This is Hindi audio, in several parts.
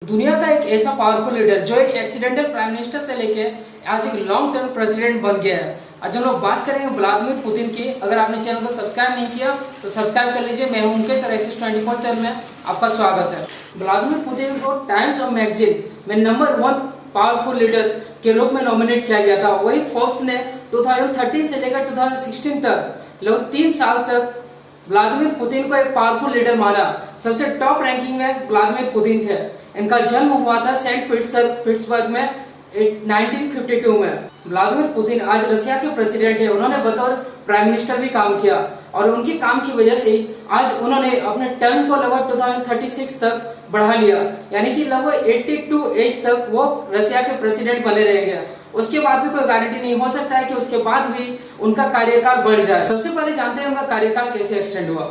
दुनिया का एक ऐसा पावरफुल लीडर जो एक एक्सीडेंटल प्राइम मिनिस्टर से लेके आज एक लॉन्ग टर्म प्रेसिडेंट बन गया है। आज हम लोग बात करेंगे व्लादिमीर पुतिन की। अगर आपने चैनल को सब्सक्राइब नहीं किया तो सब्सक्राइब कर लीजिए। मैं हूं मुकेश और एक्सिस 24/7 में आपका स्वागत है। व्लादिमीर पुतिन को टाइम्स ऑफ मैगजीन में नंबर 1 पावरफुल लीडर के रूप में नॉमिनेट किया गया था। वही फोर्ब्स ने 2013 से लेकर 2016 तक लगभग 3 साल तक व्लादिमीर पुतिन को एक पावरफुल लीडर माना। सबसे टॉप रैंकिंग में व्लादिमीर पुतिन थे। इनका जन्म हुआ था सेंट पीटर्सबर्ग में 1952 में। व्लादिमीर पुतिन आज रशिया के प्रेसिडेंट है। उन्होंने बतौर प्राइम मिनिस्टर भी काम किया और उनके काम की वजह से आज उन्होंने अपने टर्म को लगभग 2036 तक बढ़ा लिया, यानी कि लगभग 82 एज तक वो रशिया के प्रेसिडेंट बने रहेंगे। उसके बाद भी कोई गारंटी नहीं हो सकता है कि उसके बाद भी उनका कार्यकाल बढ़ जाए। सबसे पहले जानते हैं उनका कार्यकाल कैसे एक्सटेंड हुआ।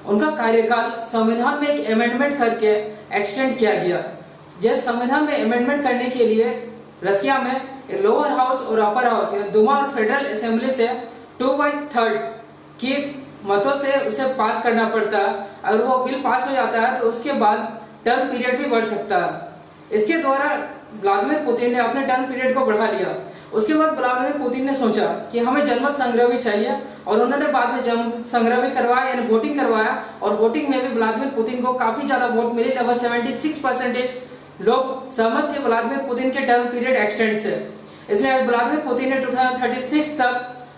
उनका कार्यकाल संविधान में एक अमेंडमेंट करके एक्सटेंड किया गया। जैसे संविधान में अमेंडमेंट करने के लिए रशिया में लोअर हाउस और अपर हाउस दुमा और फेडरल असेंबली से 2/3 की मतों से उसे पास करना पड़ता है। अगर वो बिल पास हो जाता है तो उसके बाद टर्म पीरियड भी बढ़ सकता है। इसके द्वारा व्लादिमीर पुतिन ने अपने टर्म पीरियड को बढ़ा लिया। उसके बाद व्लादिमीर पुतिन ने सोचा कि हमें जनमत संग्रह भी चाहिए और उन्होंने बाद में जनमत संग्रह भी करवाया, यानी वोटिंग करवाया। और वोटिंग में भी व्लादिमीर पुतिन को काफी ज्यादा वोट मिले। लगभग 76% लोग सहमत थे व्लादिमीर पुतिन के टर्म पीरियड एक्सटेंड से। इसलिए व्लादिमीर पुतिन ने 2036 तक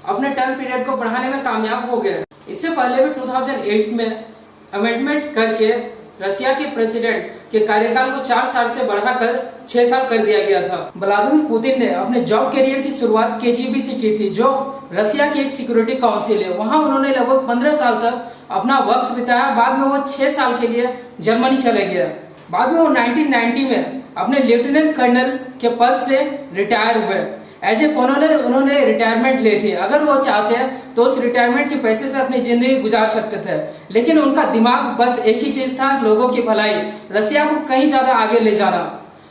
अपने टर्म पीरियड को बढ़ाने में कामयाब हो गए। इससे पहले भी 2008 में अमेंडमेंट करके रशिया के प्रेसिडेंट के कार्यकाल को 4 साल से बढ़ाकर 6 साल कर दिया गया था। व्लादिमीर पुतिन ने अपने जॉब करियर की शुरुआत केजीबी से की थी, जो रशिया की एक सिक्योरिटी काउंसिल है। वहां उन्होंने लगभग 15 साल तक अपना वक्त बिताया। बाद में वो 6 साल के लिए जर्मनी चले गए। बाद में वो 1990 में अपने लेफ्टिनेंट कर्नल के पद से रिटायर हुए। एज ए कर्नल उन्होंने रिटायरमेंट ली थी। अगर वो चाहते तो उस रिटायरमेंट के पैसे से अपनी जिंदगी गुजार सकते थे, लेकिन उनका दिमाग बस एक ही चीज था, लोगों की भलाई, रशिया को कहीं ज्यादा आगे ले जाना।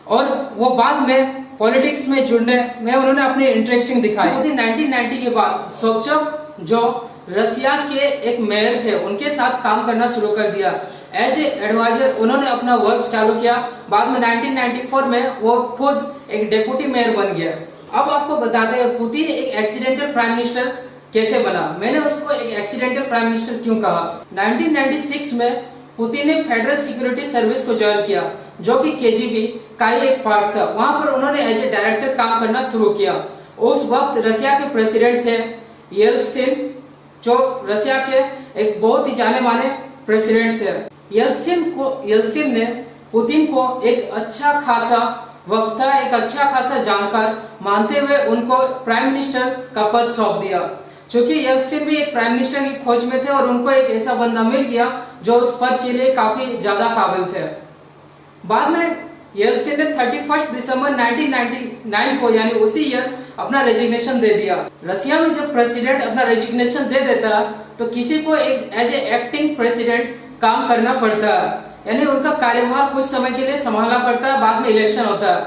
और वो बाद में पॉलिटिक्स में जुड़ने में उन्होंने अपने इंटरेस्टिंग दिखाई। 1990 के बाद सोबचक जो रशिया के एक मेयर थे उनके साथ काम करना शुरू कर दिया। एज ए एडवाइजर उन्होंने अपना वर्क चालू किया। बाद में 1994 में वो खुद एक डेप्यूटी मेयर बन गया। अब आपको बताते हैं पुतिन एक एक्सीडेंटल प्राइम मिनिस्टर कैसे बना। मैंने उसको एक एक्सीडेंटल प्राइम मिनिस्टर क्यों कहा। 1996 में पुतिन ने फेडरल सिक्योरिटी सर्विस को ज्वाइन किया, जो कि केजीबी का ही एक पार्ट था। वहां पर उन्होंने एज ए डायरेक्टर काम करना शुरू किया। उस वक्त रशिया के प्रेसिडेंट थे येल्सिन, जो रशिया के एक बहुत ही जाने माने प्रेसिडेंट थे। येल्सिन ने पुतिन को एक अच्छा खासा वक्ता, एक अच्छा खासा जानकार मानते हुए उनको प्राइम मिनिस्टर का पद सौंप दिया। क्योंकि येल्सिन भी एक प्राइम मिनिस्टर की खोज में थे और उनको एक ऐसा बंदा मिल गया जो उस पद के लिए काफी ज्यादा काबिल थे। बाद में येल्सिन ने 31 दिसंबर 1999 को, यानी उसी ईयर, अपना रेजिग्नेशन दे दिया। रशिया में जब प्रेसिडेंट अपना रेजिग्नेशन दे देता तो किसी को एक एज ए एक्टिंग प्रेसिडेंट काम करना पड़ता है, यानी उनका कार्यभार कुछ समय के लिए संभालना पड़ता है। बाद में इलेक्शन होता है।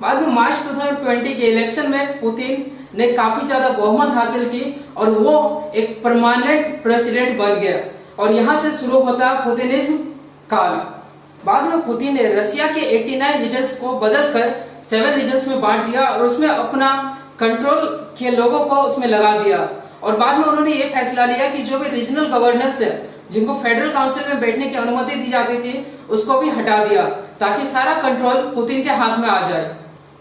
बाद में मार्च 2020 के इलेक्शन में पुतिन ने काफी ज्यादा बहुमत हासिल की और वो एक परमानेंट प्रेसिडेंट बन गया। और यहाँ से शुरू होता पुतिनिज्म काल। बाद में पुतिन ने रशिया के 89 रीजन्स को बदलकर 7 रीजन्स में बांट दिया और उसमें अपना कंट्रोल के लोगों को उसमें लगा दिया। और बाद में उन्होंने ये फैसला लिया कि जो भी रीजनल गवर्नर्स है, जिनको फेडरल काउंसिल में बैठने की अनुमति दी जाती थी, उसको भी हटा दिया, ताकि सारा कंट्रोल पुतिन के हाथ में आ जाए।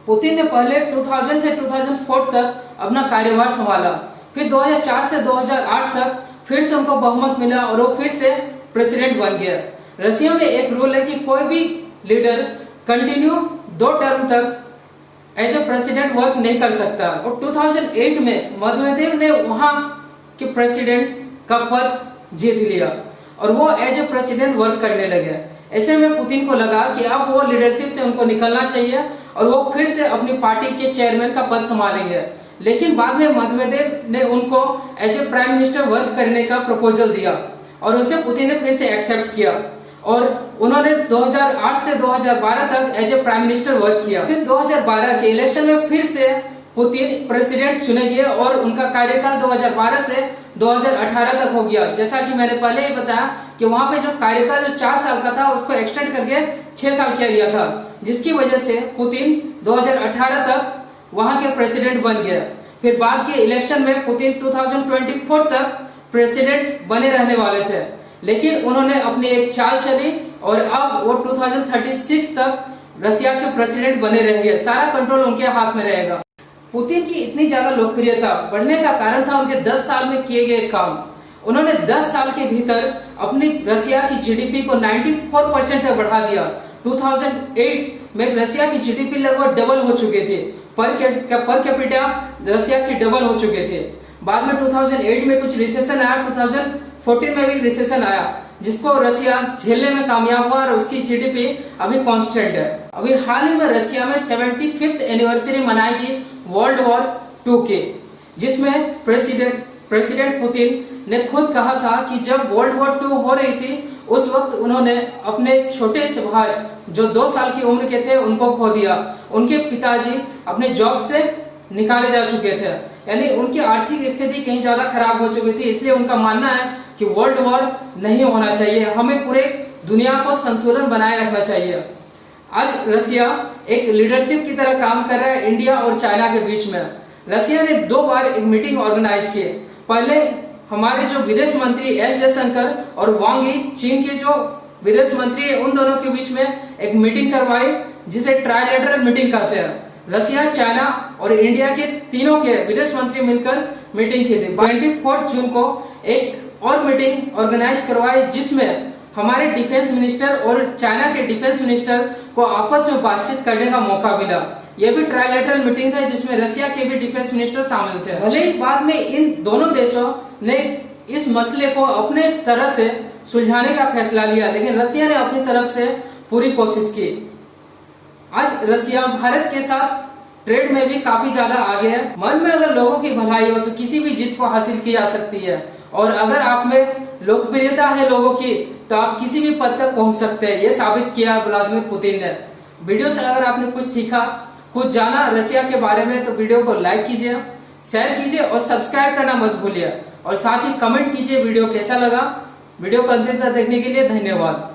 पुतिन ने पहले 2000 से 2004 तक अपना कार्यभार संभाला। फिर 2004 से 2008 तक फिर से उनको बहुमत मिला और वो फिर से प्रेसिडेंट बन गया। रशिया में एक रूल है कि कोई भी लीडर कंटिन्यू 2 टर्म तक एज ए प्रेसिडेंट वर्क नहीं कर सकता। और 2008 में मेदवेदेव ने वहां के प्रेसिडेंट का पद जीत लिया और वो एज ए प्रेसिडेंट वर्क करने लगे। ऐसे में पुतिन को लगा कि अब वो लीडरशिप से उनको निकलना चाहिए और वो फिर से अपनी पार्टी के चेयरमैन का पद संभालेंगे। लेकिन बाद में मेदवेदेव ने उनको as a prime minister work करने का प्रपोजल दिया और उसे पुतिन ने फिर से एक्सेप्ट किया और उन्होंने 2008 से 2012 तक as a prime minister work किया। फिर 2012 के इलेक्शन में फिर से पुतिन प्रेसिडेंट चुने गए और उनका कार्यकाल 2012 से 2018 तक हो गया। जैसा कि मैंने पहले ही बताया कि वहां पे जो कार्यकाल जो 4 साल का था उसको एक्सटेंड करके 6 साल किया गया था, जिसकी वजह से पुतिन 2018 तक वहां के प्रेसिडेंट बन गए। फिर बाद के इलेक्शन में पुतिन 2024 तक प्रेसिडेंट बने रहने वाले थे, लेकिन उन्होंने अपनी एक चाल चली और अब वो 2036 तक रसिया के प्रेसिडेंट बने रहेंगे। सारा कंट्रोल उनके हाथ में रहेगा। पुतिन की इतनी ज्यादा लोकप्रियता बढ़ने का कारण था उनके 10 साल में किए गए काम। उन्होंने 10 साल के भीतर अपनी रसिया की जीडीपी को 94% तक बढ़ा दिया। 2008 में रसिया की जीडीपी लगभग डबल हो चुके थे, पर कैपिटा रसिया की डबल हो चुके थे। बाद में 2008 में कुछ रिसेशन आया, 2014 में भी रिसेशन आया, जिसको रसिया झेलने में कामयाब हुआ और उसकी जीडीपी अभी कांस्टेंट है। अभी हाल ही में रसिया में 75th एनिवर्सरी मनाएगी वर्ल्ड वॉर 2 के, जिसमें प्रेसिडेंट पुतिन ने खुद कहा था कि जब वर्ल्ड वॉर 2 हो रही थी उस वक्त उन्होंने अपने छोटे से भाई जो 2 साल की उम्र के थे उनको खो दिया। उनके पिताजी अपने जॉब से निकाले जा चुके थे, यानी उनकी आर्थिक स्थिति कहीं ज्यादा खराब हो चुकी थी। इसलिए उनका मानना है कि वर्ल्ड वॉर नहीं होना चाहिए, हमें पूरे दुनिया को संतुलन बनाए रखना चाहिए। आज रसिया एक लीडरशिप की तरह काम कर रहा है इंडिया और चाइना के बीच में। रसिया ने 2 बार एक मीटिंग ऑर्गेनाइज की। पहले हमारे जो विदेश मंत्री एस जयशंकर और वांग यी, चीन के जो विदेश मंत्री है, उन दोनों के बीच में एक मीटिंग करवाई, जिसे ट्राइलेटरल मीटिंग कहते हैं। रसिया, चाइना और इंडिया के तीनों के विदेश मंत्री मिलकर मीटिंग की थी। 24 जून को एक और मीटिंग ऑर्गेनाइज करवाई, जिसमें हमारे डिफेंस मिनिस्टर और चाइना के डिफेंस मिनिस्टर को आपस में बातचीत करने का मौका मिला। यह भी ट्राइलेटरल मीटिंग था, जिसमें रसिया के भी डिफेंस मिनिस्टर शामिल थे। भले ही बाद में इन दोनों देशों ने इस मसले को अपने तरह से सुलझाने का फैसला लिया, लेकिन रसिया ने अपनी तरफ से पूरी कोशिश की। आज रसिया भारत के साथ ट्रेड में भी काफी ज्यादा आगे है। मन में अगर लोगों की भलाई हो तो किसी भी जीत को हासिल की जा सकती है, और अगर आप में लोकप्रियता है लोगों की तो आप किसी भी पद तक पहुंच सकते हैं। ये साबित किया व्लादिमीर पुतिन ने। वीडियो से अगर आपने कुछ सीखा, कुछ जाना रसिया के बारे में, तो वीडियो को लाइक कीजिए, शेयर कीजिए और सब्सक्राइब करना मत भूलिए, और साथ ही कमेंट कीजिए वीडियो कैसा लगा। वीडियो को अंत तक देखने के लिए धन्यवाद।